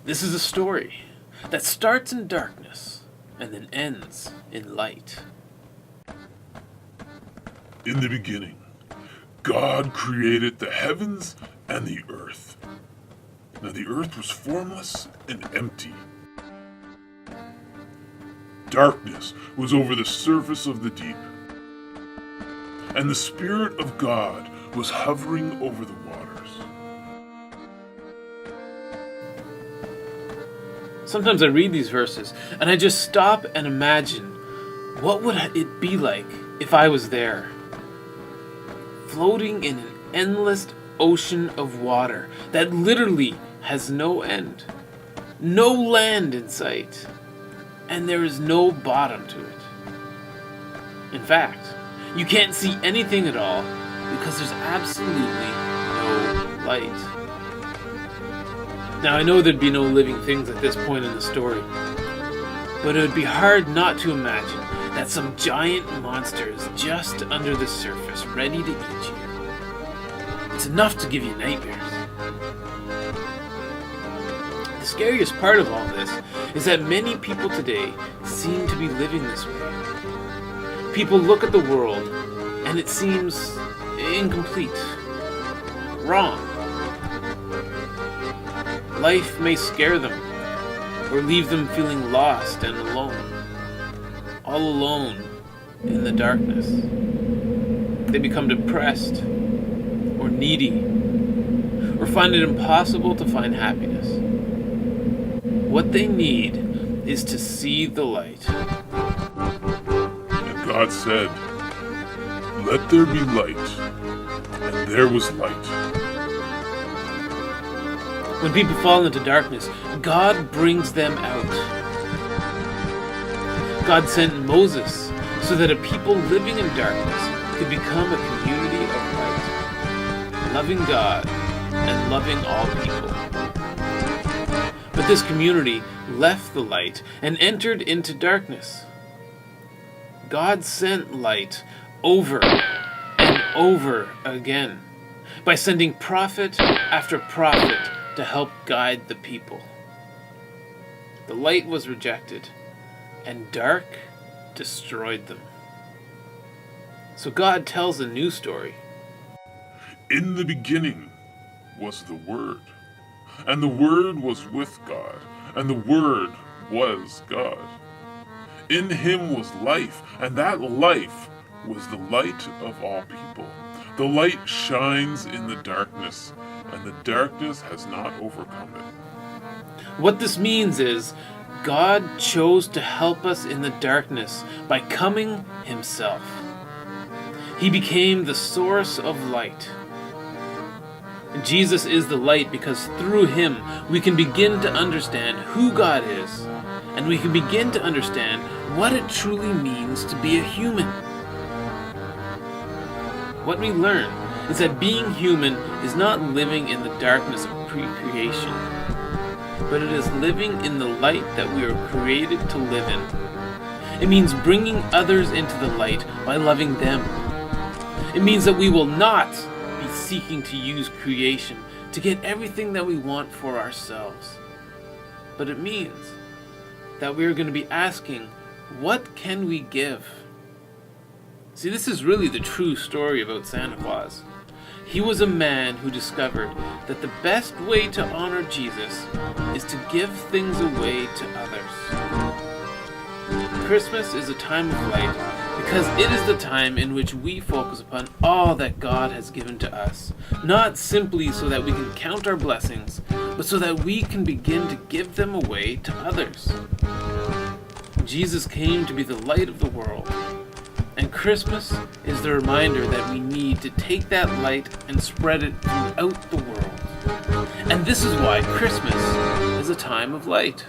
This is a story that starts in darkness and then ends in light. In the beginning, God created the heavens and the earth. Now the earth was formless and empty. Darkness was over the surface of the deep, and the Spirit of God was hovering over the waters. Sometimes I read these verses and I just stop and imagine, what would it be like if I was there? Floating in an endless ocean of water that literally has no end. No land in sight. And there is no bottom to it. In fact, you can't see anything at all because there's absolutely no light. Now I know there'd be no living things at this point in the story, but it would be hard not to imagine that some giant monster is just under the surface, ready to eat you. It's enough to give you nightmares. The scariest part of all this is that many people today seem to be living this way. People look at the world and it seems incomplete, wrong. Life may scare them or leave them feeling lost and alone. All alone in the darkness. They become depressed or needy or find it impossible to find happiness. What they need is to see the light. And God said, "Let there be light," and there was light. When people fall into darkness, God brings them out. God sent Moses so that a people living in darkness could become a community of light, loving God and loving all people. But this community left the light and entered into darkness. God sent light over and over again by sending prophet after prophet to help guide the people. The light was rejected, and dark destroyed them. So God tells a new story. In the beginning was the Word, and the Word was with God, and the Word was God. In him was life, and that life was the light of all people. The light shines in the darkness, and the darkness has not overcome it. What this means is, God chose to help us in the darkness by coming himself. He became the source of light. Jesus is the light because through him we can begin to understand who God is, and we can begin to understand what it truly means to be a human. What we learn is that being human is not living in the darkness of pre-creation, but it is living in the light that we are created to live in. It means bringing others into the light by loving them. It means that we will not be seeking to use creation to get everything that we want for ourselves. But it means that we are going to be asking, what can we give? See, this is really the true story about Santa Claus. He was a man who discovered that the best way to honor Jesus is to give things away to others. Christmas is a time of light because it is the time in which we focus upon all that God has given to us, not simply so that we can count our blessings, but so that we can begin to give them away to others. Jesus came to be the light of the world, and Christmas is the reminder that we need to take that light and spread it throughout the world. And this is why Christmas is a time of light.